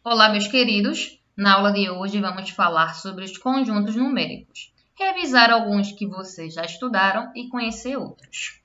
Olá, meus queridos! Na aula de hoje vamos falar sobre os conjuntos numéricos, revisar alguns que vocês já estudaram e conhecer outros.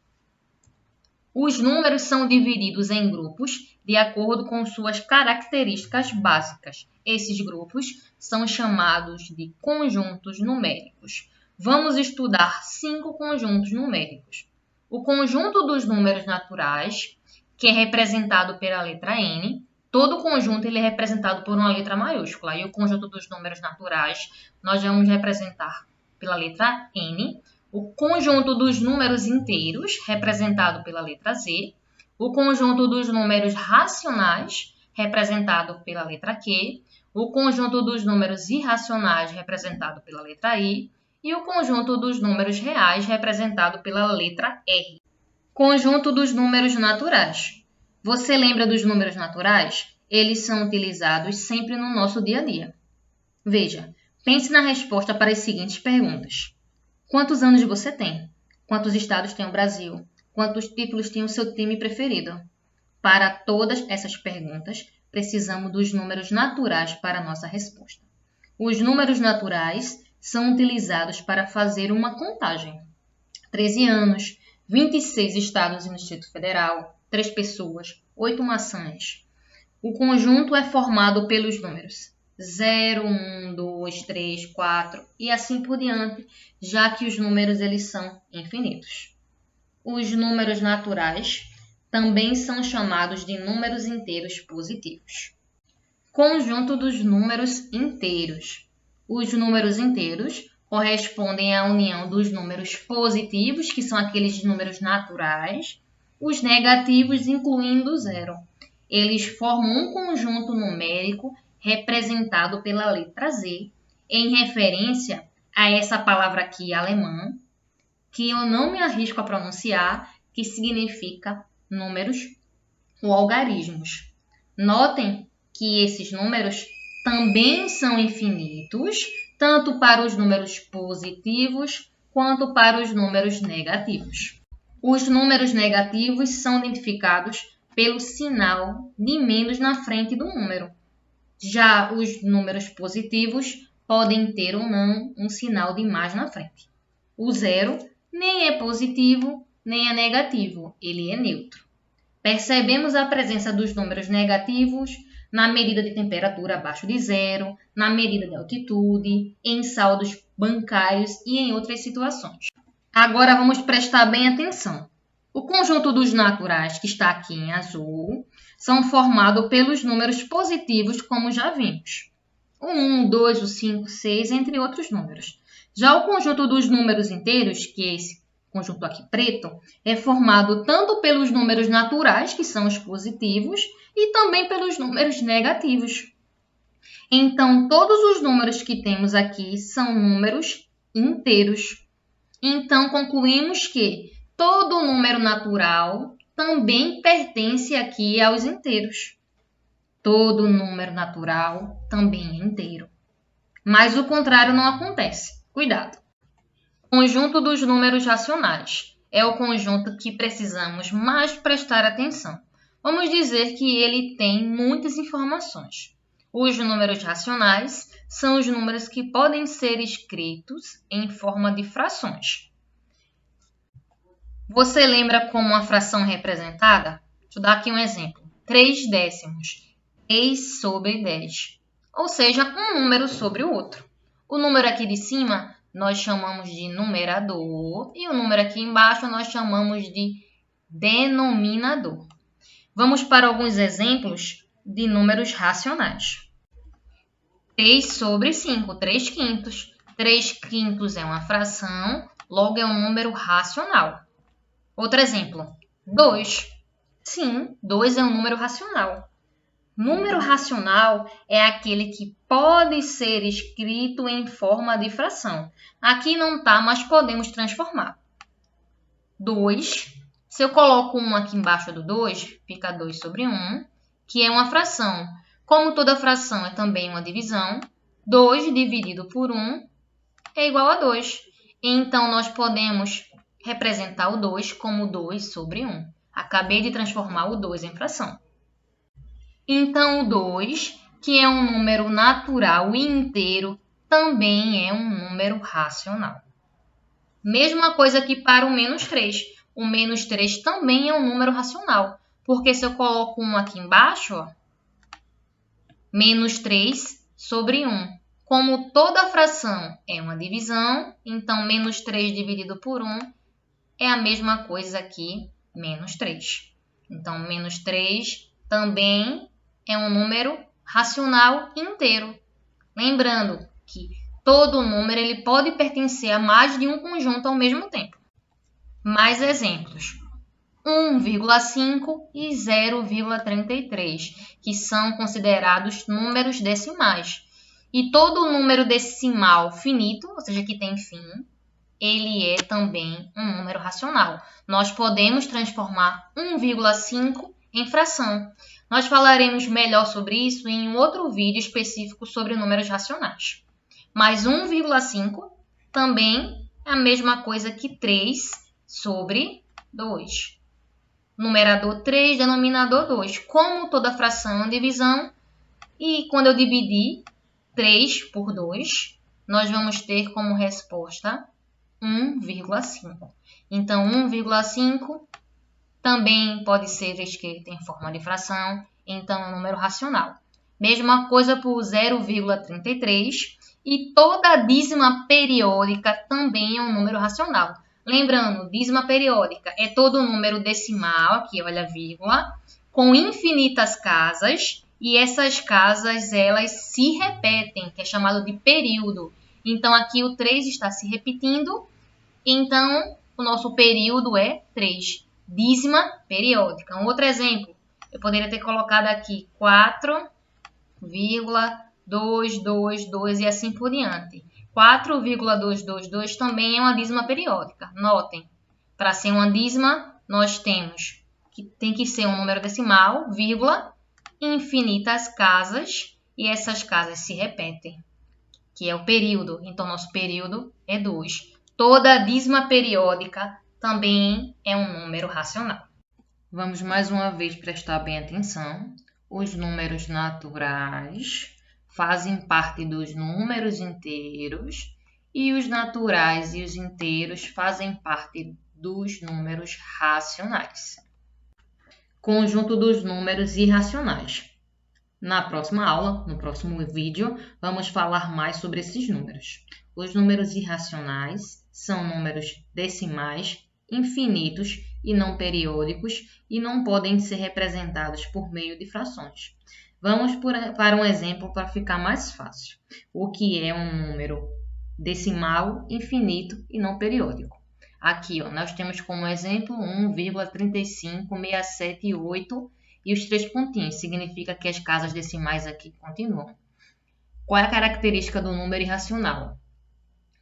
Os números são divididos em grupos de acordo com suas características básicas. Esses grupos são chamados de conjuntos numéricos. Vamos estudar 5 conjuntos numéricos. O conjunto dos números naturais, que é representado pela letra N. Todo conjunto ele é representado por uma letra maiúscula. E o conjunto dos números naturais nós vamos representar pela letra N. O conjunto dos números inteiros, representado pela letra Z. O conjunto dos números racionais, representado pela letra Q. O conjunto dos números irracionais, representado pela letra I. E o conjunto dos números reais, representado pela letra R. Conjunto dos números naturais. Você lembra dos números naturais? Eles são utilizados sempre no nosso dia a dia. Veja, pense na resposta para as seguintes perguntas. Quantos anos você tem? Quantos estados tem o Brasil? Quantos títulos tem o seu time preferido? Para todas essas perguntas, precisamos dos números naturais para a nossa resposta. Os números naturais são utilizados para fazer uma contagem. 13 anos, 26 estados e no Distrito Federal, 3 pessoas, 8 maçãs. O conjunto é formado pelos números 0, 1, 2, 3, 4 e assim por diante, já que os números eles são infinitos. Os números naturais também são chamados de números inteiros positivos. Conjunto dos números inteiros. Os números inteiros correspondem à união dos números positivos, que são aqueles números naturais, os negativos, incluindo o zero. Eles formam um conjunto numérico representado pela letra Z, em referência a essa palavra aqui alemã, que eu não me arrisco a pronunciar, que significa números ou algarismos. Notem que esses números também são infinitos, tanto para os números positivos quanto para os números negativos. Os números negativos são identificados pelo sinal de menos na frente do número. Já os números positivos podem ter ou não um sinal de mais na frente. O zero nem é positivo nem é negativo, ele é neutro. Percebemos a presença dos números negativos na medida de temperatura abaixo de zero, na medida de altitude, em saldos bancários e em outras situações. Agora vamos prestar bem atenção. O conjunto dos naturais, que está aqui em azul, são formados pelos números positivos, como já vimos. O 1, o 2, o 5, 6, entre outros números. Já o conjunto dos números inteiros, que é esse conjunto aqui preto, é formado tanto pelos números naturais, que são os positivos, e também pelos números negativos. Então, todos os números que temos aqui são números inteiros. Então, concluímos que todo número natural também pertence aqui aos inteiros. Todo número natural também é inteiro. Mas o contrário não acontece. Cuidado! Conjunto dos números racionais. É o conjunto que precisamos mais prestar atenção. Vamos dizer que ele tem muitas informações. Os números racionais são os números que podem ser escritos em forma de frações. Você lembra como uma fração é representada? Deixa eu dar aqui um exemplo. 3 décimos, 3 sobre 10. Ou seja, um número sobre o outro. O número aqui de cima nós chamamos de numerador e o número aqui embaixo nós chamamos de denominador. Vamos para alguns exemplos de números racionais. 3 sobre 5, 3 quintos. 3 quintos é uma fração, logo é um número racional. Outro exemplo, 2. Sim, 2 é um número racional. Número racional é aquele que pode ser escrito em forma de fração. Aqui não está, mas podemos transformar. 2, se eu coloco 1 aqui embaixo do 2, fica 2 sobre 1, que é uma fração. Como toda fração é também uma divisão, 2 dividido por 1 é igual a 2. Então, nós podemos representar o 2 como 2 sobre 1. Acabei de transformar o 2 em fração. Então, o 2, que é um número natural e inteiro, também é um número racional. Mesma coisa que para o menos 3. O menos 3 também é um número racional, porque se eu coloco 1 aqui embaixo, ó, menos 3 sobre 1. Como toda fração é uma divisão, então menos 3 dividido por 1 é a mesma coisa que menos 3. Então, menos 3 também é um número racional inteiro. Lembrando que todo número ele pode pertencer a mais de um conjunto ao mesmo tempo. Mais exemplos. 1,5 e 0,33, que são considerados números decimais. E todo número decimal finito, ou seja, que tem fim, ele é também um número racional. Nós podemos transformar 1,5 em fração. Nós falaremos melhor sobre isso em um outro vídeo específico sobre números racionais. Mas 1,5 também é a mesma coisa que 3 sobre 2. Numerador 3, denominador 2. Como toda fração é uma divisão, e quando eu dividir 3 por 2, nós vamos ter como resposta 1,5. Então, 1,5 também pode ser escrito em forma de fração, então é um número racional. Mesma coisa por 0,33 e toda dízima periódica também é um número racional. Lembrando, dízima periódica é todo número decimal, aqui olha a vírgula, com infinitas casas, e essas casas elas se repetem, que é chamado de período. Então aqui o 3 está se repetindo, então o nosso período é 3. Dízima periódica. Um outro exemplo, eu poderia ter colocado aqui 4,222 e assim por diante. 4,222 também é uma dízima periódica. Notem, para ser uma dízima, nós temos que tem que ser um número decimal, vírgula, infinitas casas, e essas casas se repetem, que é o período. Então, nosso período é 2. Toda dízima periódica também é um número racional. Vamos mais uma vez prestar bem atenção. Os números naturais fazem parte dos números inteiros e os naturais e os inteiros fazem parte dos números racionais. Conjunto dos números irracionais. Na próxima aula, no próximo vídeo, vamos falar mais sobre esses números. Os números irracionais são números decimais, infinitos e não periódicos e não podem ser representados por meio de frações. Vamos para um exemplo para ficar mais fácil. O que é um número decimal, infinito e não periódico? Aqui, nós temos como exemplo 1,35678 e os 3 pontinhos. Significa que as casas decimais aqui continuam. Qual é a característica do número irracional?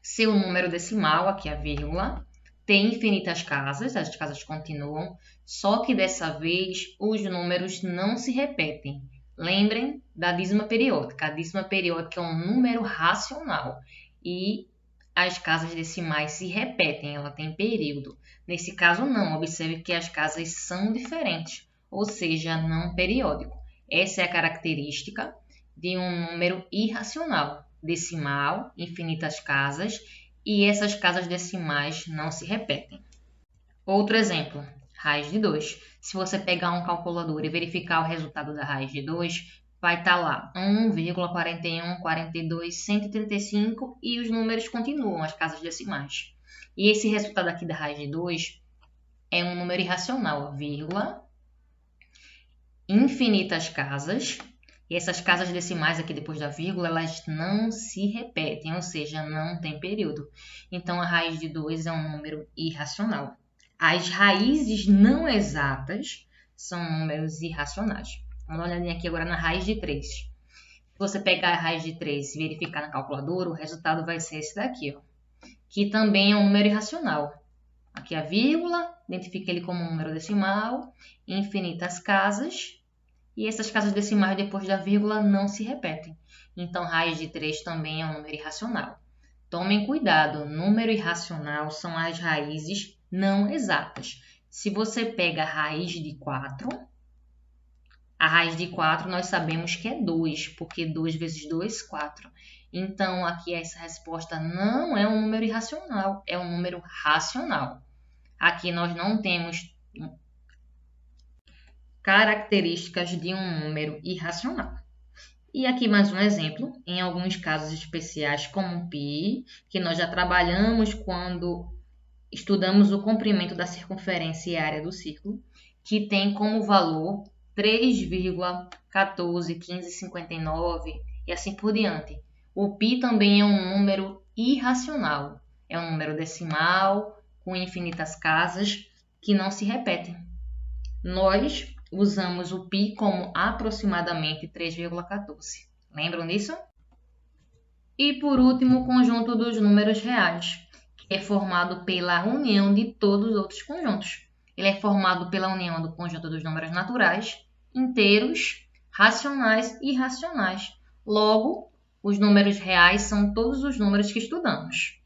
Seu número decimal, aqui a vírgula, tem infinitas casas, as casas continuam, só que dessa vez os números não se repetem. Lembrem da dízima periódica. A dízima periódica é um número racional e as casas decimais se repetem, ela tem período. Nesse caso não, observe que as casas são diferentes, ou seja, não periódico. Essa é a característica de um número irracional, decimal, infinitas casas, e essas casas decimais não se repetem. Outro exemplo, raiz de 2. Se você pegar um calculador e verificar o resultado da raiz de 2, vai estar lá 1,41, 42, 135 e os números continuam, as casas decimais. E esse resultado aqui da raiz de 2 é um número irracional, vírgula, infinitas casas, e essas casas decimais aqui depois da vírgula, elas não se repetem, ou seja, não tem período. Então, a raiz de 2 é um número irracional. As raízes não exatas são números irracionais. Vamos dar uma olhadinha aqui agora na raiz de 3. Se você pegar a raiz de 3 e verificar na calculadora, o resultado vai ser esse daqui, ó, que também é um número irracional. Aqui a vírgula, identifica ele como um número decimal, infinitas casas, e essas casas decimais depois da vírgula não se repetem. Então, raiz de 3 também é um número irracional. Tomem cuidado, número irracional são as raízes não exatas. Se você pega a raiz de 4, A raiz de 4 nós sabemos que é 2, porque 2 vezes 2, 4. Então, aqui essa resposta não é um número irracional, é um número racional. Aqui nós não temos características de um número irracional. E aqui mais um exemplo, em alguns casos especiais como π, que nós já trabalhamos quando estudamos o comprimento da circunferência e área do círculo, que tem como valor 3,141559 e assim por diante. O π também é um número irracional, é um número decimal com infinitas casas que não se repetem. Nós usamos o π como aproximadamente 3,14. Lembram disso? E por último, o conjunto dos números reais, que é formado pela união de todos os outros conjuntos. Ele é formado pela união do conjunto dos números naturais, inteiros, racionais e irracionais. Logo, os números reais são todos os números que estudamos.